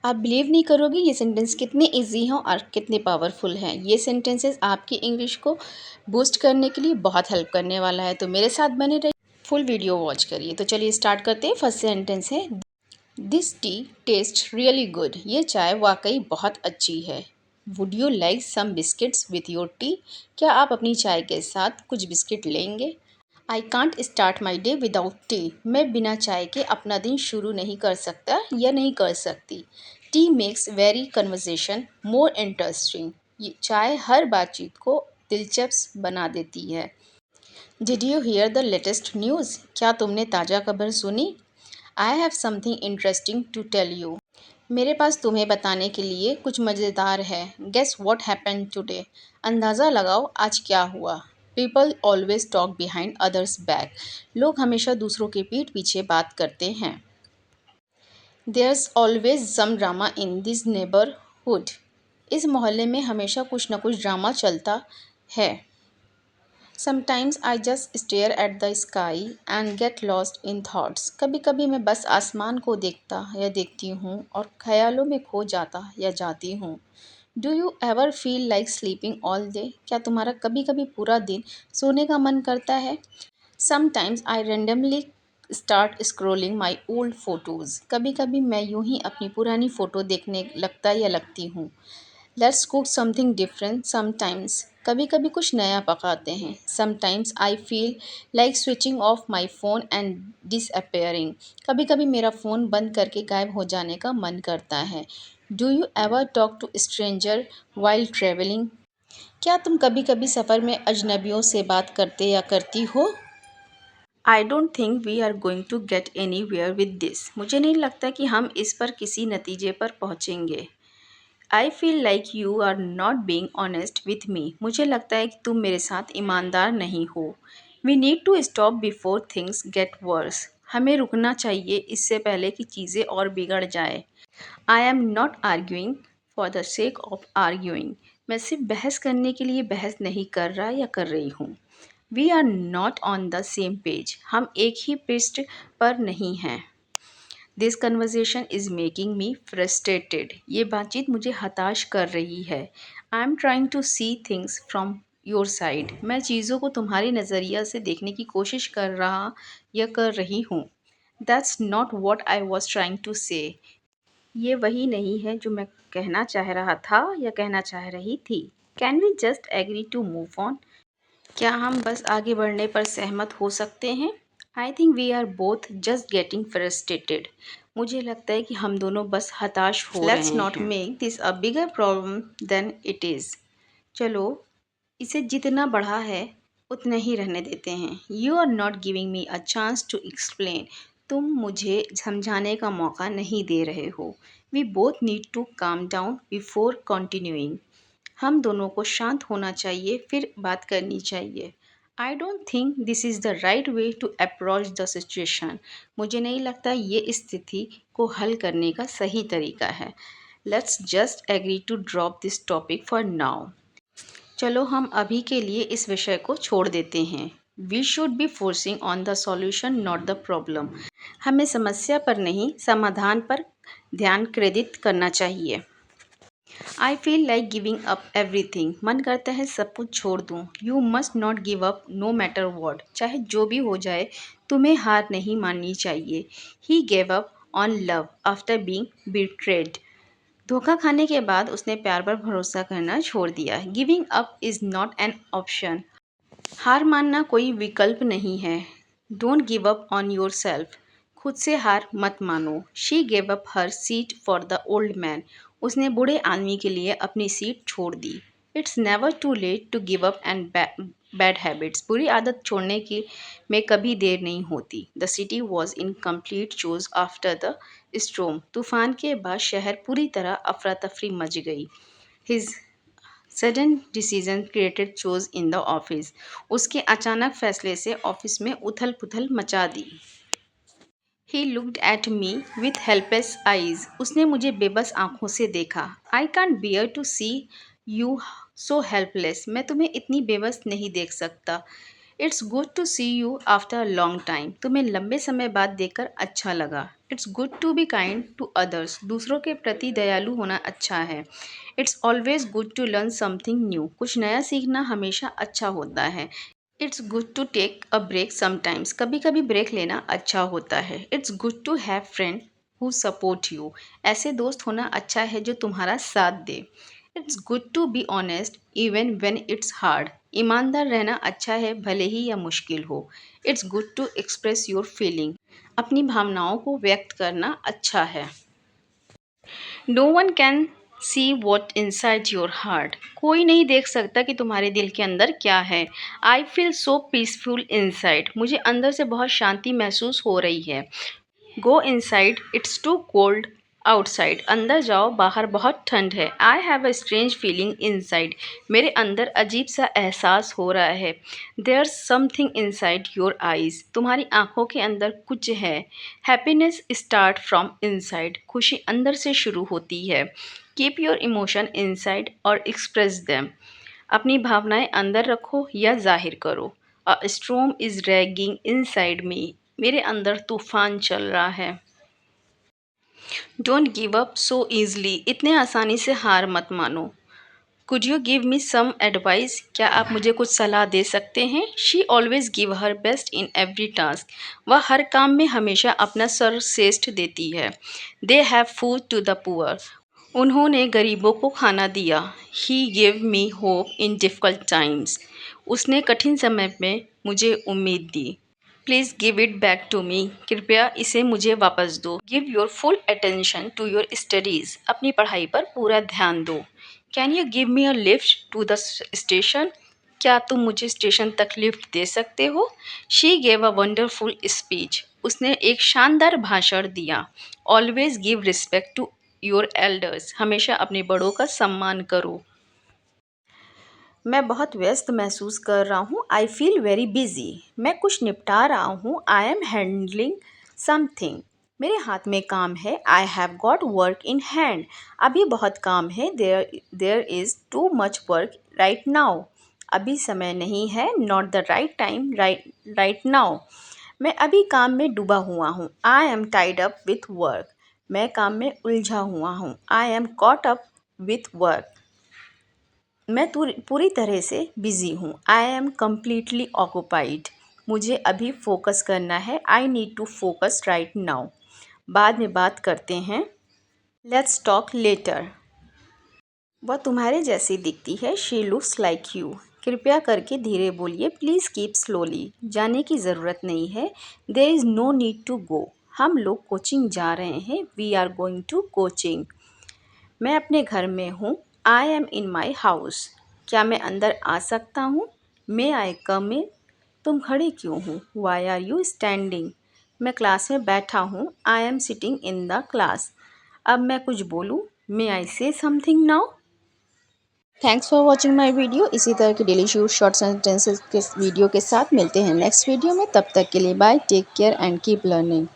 आप बिलीव नहीं करोगे ये सेंटेंस कितने इजी हैं और कितने पावरफुल हैं। ये सेंटेंसेस आपकी इंग्लिश को बूस्ट करने के लिए बहुत हेल्प करने वाला है। तो मेरे साथ बने रहिए, फुल वीडियो वॉच करिए। तो चलिए स्टार्ट करते हैं। फर्स्ट सेंटेंस है this tea taste really good. ये चाय वाकई बहुत अच्छी है। Would you like some biscuits with your tea? क्या आप अपनी चाय के साथ कुछ बिस्किट लेंगे? I can't start my day without tea. मैं बिना चाय के अपना दिन शुरू नहीं कर सकता या नहीं कर सकती। Tea makes very conversation more interesting. ये चाय हर बातचीत को दिलचस्प बना देती है। Did you hear the latest news? क्या तुमने ताज़ा खबर सुनी? I have something interesting to tell you. मेरे पास तुम्हें बताने के लिए कुछ मज़ेदार है। Guess what happened today? अंदाज़ा लगाओ आज क्या हुआ। People always talk behind others back. लोग हमेशा दूसरों के पीठ पीछे बात करते हैं। Theirs always some drama in this neighbourhood. इस मोहल्ले में हमेशा कुछ न कुछ ड्रामा चलता है। Sometimes I just stare at the sky and get lost in thoughts. कभी कभी मैं बस आसमान को देखता या देखती हूँ और ख्यालों में खो जाता या जाती हूँ। Do you ever feel like sleeping all day? क्या तुम्हारा कभी कभी पूरा दिन सोने का मन करता है? Sometimes I randomly start scrolling my old photos. कभी कभी मैं यूं ही अपनी पुरानी फ़ोटो देखने लगता या लगती हूँ। Let's cook something different sometimes. कभी कभी कुछ नया पकाते हैं। Sometimes I feel like switching of my phone and disappearing. कभी कभी मेरा फ़ोन बंद करके गायब हो जाने का मन करता है। Do you ever talk to stranger while travelling? क्या तुम कभी कभी सफ़र में अजनबियों से बात करते या करती हो? I don't think we are going to get anywhere with this. मुझे नहीं लगता कि हम इस पर किसी नतीजे पर पहुँचेंगे। I feel like you are not being honest with me. मुझे लगता है कि तुम मेरे साथ ईमानदार नहीं हो। We need to stop before things get worse. हमें रुकना चाहिए इससे पहले कि चीज़ें और बिगड़ जाए। I am not arguing for the sake of arguing. मैं सिर्फ बहस करने के लिए बहस नहीं कर रहा या कर रही हूँ। We are not on the same page. हम एक ही पृष्ठ पर नहीं हैं। This conversation is making me frustrated. ये बातचीत मुझे हताश कर रही है। I am trying to see things from your side. मैं चीज़ों को तुम्हारे नज़रिया से देखने की कोशिश कर रहा या कर रही हूँ। That's not what I was trying to say. ये वही नहीं है जो मैं कहना चाह रहा था या कहना चाह रही थी। Can we just agree to move on? क्या हम बस आगे बढ़ने पर सहमत हो सकते हैं? I think we are both just getting frustrated. मुझे लगता है कि हम दोनों बस हताश हो रहे हैं। Let's not make this a bigger problem than it is. चलो इसे जितना बढ़ा है उतना ही रहने देते हैं। You are not giving me a chance to explain. तुम मुझे समझाने का मौका नहीं दे रहे हो। We both need to calm down before continuing. हम दोनों को शांत होना चाहिए फिर बात करनी चाहिए। I don't think this is the right way to approach the situation. मुझे नहीं लगता ये स्थिति को हल करने का सही तरीका है। Let's just agree to drop this topic for now. चलो हम अभी के लिए इस विषय को छोड़ देते हैं। We should be forcing on the solution not the problem. हमें समस्या पर नहीं समाधान पर ध्यान केंद्रित करना चाहिए। I feel like giving up everything. मन करता है सब कुछ छोड़ दूँ। You must not give up no matter what. चाहे जो भी हो जाए तुम्हें हार नहीं माननी चाहिए। He gave up on love after being betrayed. धोखा खाने के बाद उसने प्यार पर भरोसा करना छोड़ दिया। Giving up is not an option. हार मानना कोई विकल्प नहीं है। Don't give up on yourself. खुद से हार मत मानो। She gave up her seat for the old man. उसने बूढ़े आदमी के लिए अपनी सीट छोड़ दी। It's never too late to give up and bad habits. बुरी आदत छोड़ने की में कभी देर नहीं होती। The city was in complete chose after the स्ट्रोम। तूफान के बाद शहर पूरी तरह अफरा तफरी मच गई। His sudden decision created chaos in the office. उसके अचानक फैसले से ऑफिस में उथल पुथल मचा दी। He looked at me with helpless eyes. उसने मुझे बेबस आंखों से देखा। I can't bear to see you so helpless. मैं तुम्हें इतनी बेबस नहीं देख सकता। It's good to see you after a long time. तुम्हें लंबे समय बाद देखकर अच्छा लगा। It's good to be kind to others. दूसरों के प्रति दयालु होना अच्छा है। It's always good to learn something new. कुछ नया सीखना हमेशा अच्छा होता है। It's good to take a break sometimes. कभी कभी ब्रेक लेना अच्छा होता है। It's good to have friend who support you. ऐसे दोस्त होना अच्छा है जो तुम्हारा साथ दे। It's good to be honest even when it's hard. ईमानदार रहना अच्छा है भले ही यह मुश्किल हो। It's good to express your feeling. अपनी भावनाओं को व्यक्त करना अच्छा है। No one can see what inside your heart. कोई नहीं देख सकता कि तुम्हारे दिल के अंदर क्या है। I feel so peaceful inside. मुझे अंदर से बहुत शांति महसूस हो रही है। Go inside it's too cold outside. अंदर जाओ बाहर बहुत ठंड है। I have a strange feeling inside. मेरे अंदर अजीब सा एहसास हो रहा है। There something inside your eyes. तुम्हारी आंखों के अंदर कुछ है। Happiness start from inside. खुशी अंदर से शुरू होती है। कीप योर इमोशन इनसाइड और एक्सप्रेस देम। अपनी भावनाएं अंदर रखो या जाहिर करो। A storm is raging inside me. मेरे अंदर तूफान चल रहा है। Don't give up so easily. इतने आसानी से हार मत मानो। Could you give me some advice. क्या आप मुझे कुछ सलाह दे सकते हैं। She always give her best in every task. वह हर काम में हमेशा अपना सर्वश्रेष्ठ देती है। They have food to the poor. उन्होंने गरीबों को खाना दिया। He give me hope in difficult times. उसने कठिन समय में मुझे उम्मीद दी। Please give it back to me. कृपया इसे मुझे वापस दो। Give your full attention to your studies. अपनी पढ़ाई पर पूरा ध्यान दो। Can you give me a lift to the station. क्या तुम मुझे स्टेशन तक लिफ्ट दे सकते हो। She gave a wonderful speech. उसने एक शानदार भाषण दिया। Always give respect to your elders. हमेशा अपने बड़ों का सम्मान करो। मैं बहुत व्यस्त महसूस कर रहा हूँ। I feel very busy. मैं कुछ निपटा रहा हूँ। I am handling something. मेरे हाथ में काम है। I have got work in hand. अभी बहुत काम है। There is too much work right now. अभी समय नहीं है। Not the right time right now. मैं अभी काम में डूबा हुआ हूँ। I am tied up with work. मैं काम में उलझा हुआ हूँ। I M cot up with work. मैं पूरी तरह से बिज़ी हूँ। I am completely occupied. मुझे अभी फोकस करना है। I need to focus right now. बाद में बात करते हैं। Let's talk later. वह तुम्हारे जैसी दिखती है। She looks like you. कृपया करके धीरे बोलिए। Please keep slowly. जाने की ज़रूरत नहीं है। There is no need to go. हम लोग कोचिंग जा रहे हैं। We are going to coaching. मैं अपने घर में हूँ। I M in my house. क्या मैं अंदर आ सकता हूँ। मे आई कम इन। तुम खड़ी क्यों हो। Why are you standing. मैं क्लास में बैठा हूँ। I am sitting in the class. अब मैं कुछ बोलूँ। May I say something now. Thanks for watching my video. इसी तरह के डेली शॉर्ट सेंटेंसेस के वीडियो के साथ मिलते हैं नेक्स्ट वीडियो में। तब तक के लिए bye. Take care and keep learning.